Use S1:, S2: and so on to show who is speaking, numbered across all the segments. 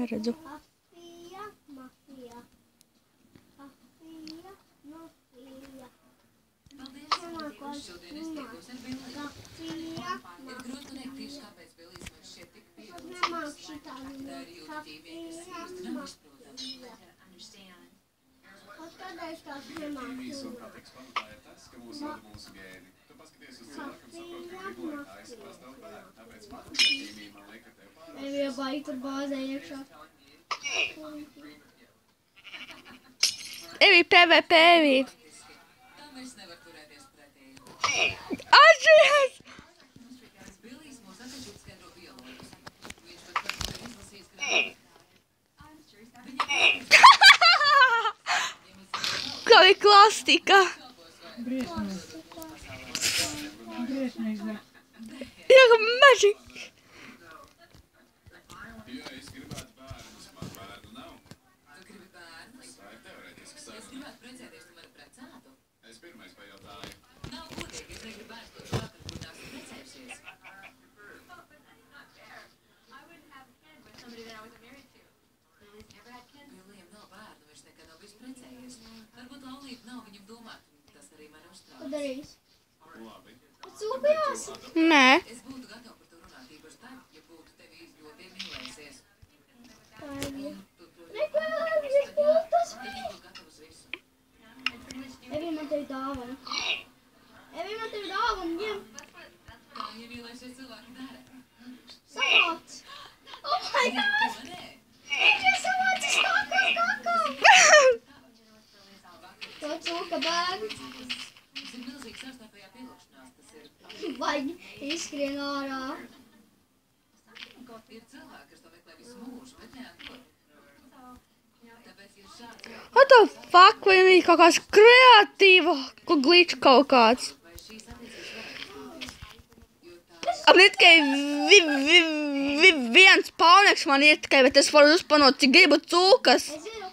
S1: neredzu.
S2: Mafija, mafija. Mafija, mafija.
S3: Paldies, šodien es tiekos ar Billiju. Ir grūti pateikt tieši, kāpēc Billijs man šķiet tik pievilcīgs. Tā ir jūtu ķīmija, kas īsti nav izprotama.
S2: Kādreiz tās nemāku.
S4: Ķīmijas un patiks pamatā ir tas, ka mūs vada mūsu gēni. Tu paskaties uz cilvēku un saproti, ka gribu, lai tā izprast tev bērnu. Tāpēc patika ķīmija man liek, ka tev pārāk.
S2: Evija baigi tur bāzē iekšā.
S1: Evī, PvP, Evī.
S3: Tam es nevaru turēties pretī.
S1: Atšķies!
S3: Billijs mūs atsevišķi skaidro bioloģus. Viņš pat par to ir izlasījis grāmatu.
S1: Kā ir klasika. Jā, kā magic.
S4: Ja es gribētu bērnus, man bērnu nav.
S3: Tu gribi bērnus?
S4: Tā ir teorētiski
S3: Es
S4: saruna.
S3: gribētu precēties, tu mani precētu.
S4: Es pirmais pajautāju.
S3: Nav godīgi, es negribu bērnu to šādu, kur tās ir precējušies. Billijam nav bērnu, viņš nekad nav bijis precējies. Varbūt laulība nav viņam domāta, tas arī man
S2: Ko
S3: uztrauc.
S2: darīs?
S4: Labi.
S2: Sūpījās?
S1: Nē.
S3: Es būtu gatava par to runāt īpaši tad, ja būtu tevi ļoti mīlēsies.
S2: Tā ir viņa.
S3: Un tu, protams,
S2: Neko, Evijas pultas.
S3: tad es būtu gatava uz visu.
S2: Evija man tevi dāvana. Evija man tevi dāvana, ņem.
S3: Kā iemīlējušies cilvēki dara?
S2: Savāc. Oh my god.
S3: To nē.
S2: Viņš ir savācis kakā. To cūka bēg.
S3: Tas ir milzīgs savstarpējā pielūgšanās, tas ir.
S2: Vai izskrien ārā.
S3: Ir cilvēki, kas to meklē visu mūžu, bet neatrod. Tāpēc, ja šāds
S1: What the fuck, vai viņi kaut kāds kreatīva, ko glitch kaut kāds.
S3: vai šīs attiecības varētu izdoties, jo tā
S1: Apniet, tikai viens pauneks man ir tikai, bet es varu uzpanot, cik gribu cūkas.
S2: Es zinu.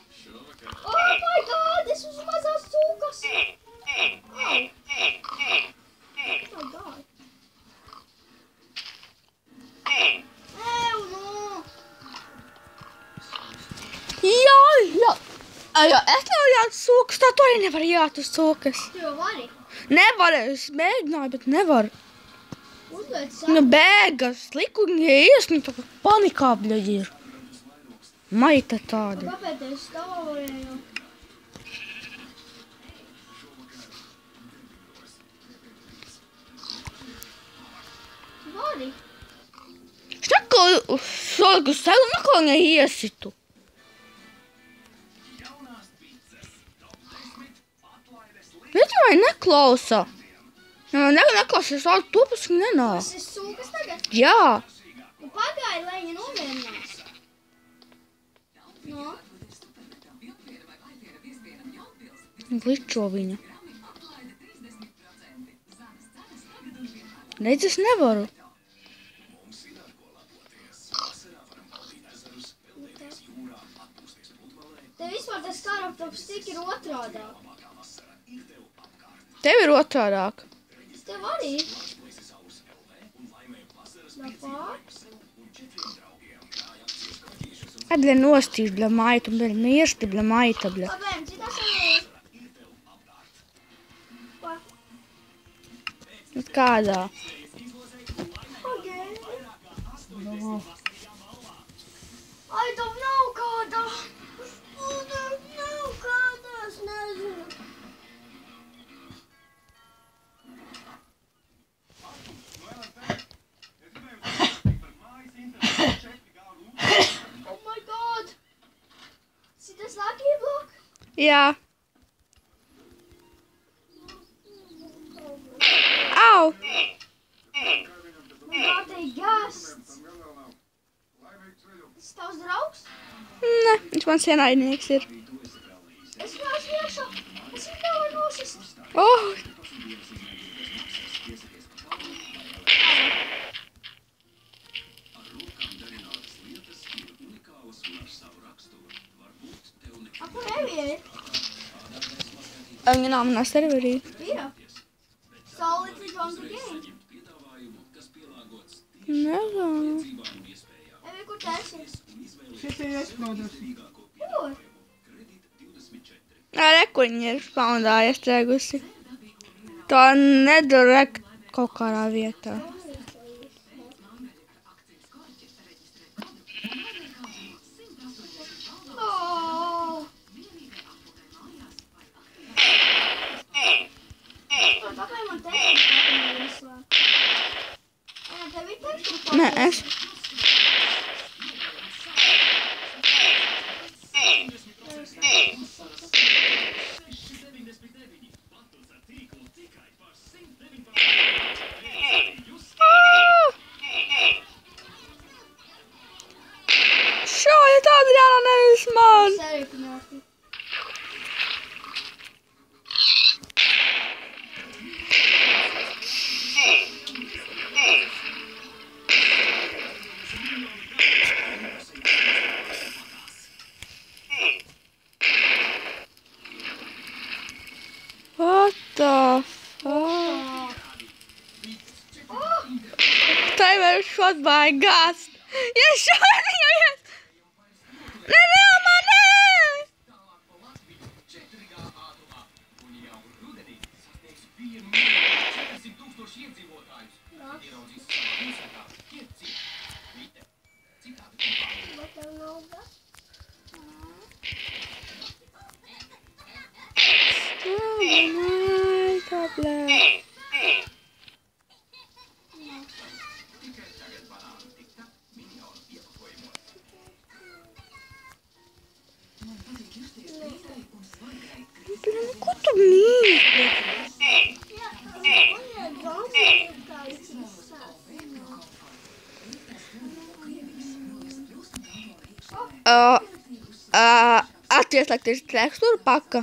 S2: Oh my god, es uz mazās cūkas. Oh my god. Ew, no.
S1: Jā. Jā, es nevaru jāt uz cūkas, tā tu arī nevar jāt uz cūkas.
S2: Tu jau vari.
S1: Nevar, es mēģināju, bet nevaru.
S2: Uzliec
S1: Nu bēgas, liku viņa iesmita, ka panikā bļaļ ir. Maita tāda.
S2: Kāpēc es stāvēju? Vari.
S1: Es neko, soliku sev, neko neiesitu. Viņa vai neklausa. Neklausa, es vārdu tupus, viņa nenāk.
S2: Tas ir sūkas tagad.
S1: Jā.
S2: Nu pagaidi, lai viņa nomierinās. No.
S1: Gličo viņa. Redz, es nevaru.
S2: Te vispār tas karaktops tik ir otrādā.
S1: Tev ir otrādāk.
S2: Tev arī. Tāpēc.
S1: Kad bļa nostīš, bļa maita, bļa miršti, bļa maita, bļa.
S2: Kāpēc? Citas arī.
S1: Bet kādā?
S2: Okay. I don't know kādā. I don't know kādā. Es nezinu. Oh my god. See this lucky block?
S1: Jā. Au!
S2: Man kā te jāsts. Tas tavs draugs?
S1: Ne, viņš mans ienaidnieks ir.
S2: Es neesmu iekšā. Es viņu nevaru nosist.
S1: Oh!
S2: A, kur Evija ir?
S1: Viņa nav manā serverī.
S2: Ir. So let's join the game.
S1: Nezinu.
S2: Evija, kur tu esi?
S5: Šis ir iesprūdus.
S2: Kur?
S1: Rekuņi ir spaundā iestrēgusi. Tā nedara kaut kādā vietā.
S2: Oh. Kāpēc man tekstu ieslēgt? Tev ir tekstu?
S1: Nē, es. Šo ir tāda jāna nevis man.
S2: Saripināti.
S1: What the fuck? Timer shot by gas. Yes, shot yes. Nē, man nē. Ko tu mīli? Attieslēgties tekstūru paka.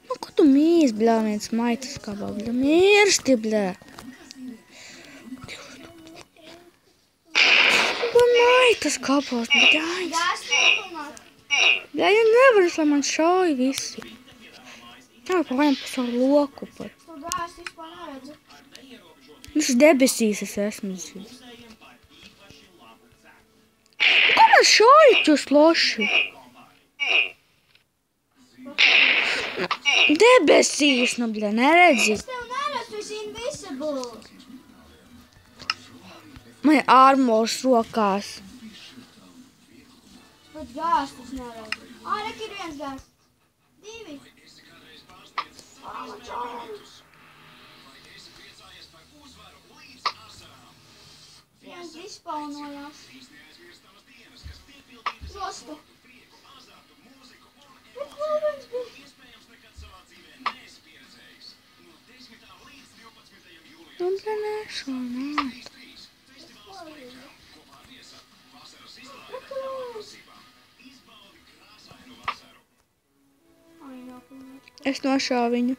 S1: Nu, ko tu mīli, bļā, viens maitas kabā, bļā, mirsti, bļā. Ko maitas kabās, bļā. Bļā, ja nevaras, lai man šauj visi. Jā, pagaidām pa savu loku pat.
S2: Tu gāzi vispār neredzu.
S1: Es debesīs es esmu zinu. Ko man šauj jūs loši? Debesīs, nu, bļā, neredzi.
S2: Es tev neredzu, tu esi invisible.
S1: Man ir ārmors rokās.
S2: Bet gāzi tas neredzu. Rek ir viens gāzi. 2. Viens izpaunojās. Zostu. Bet vēl viens bija.
S1: Nu, bļā, nešo, nē. Es nošāvu viņu.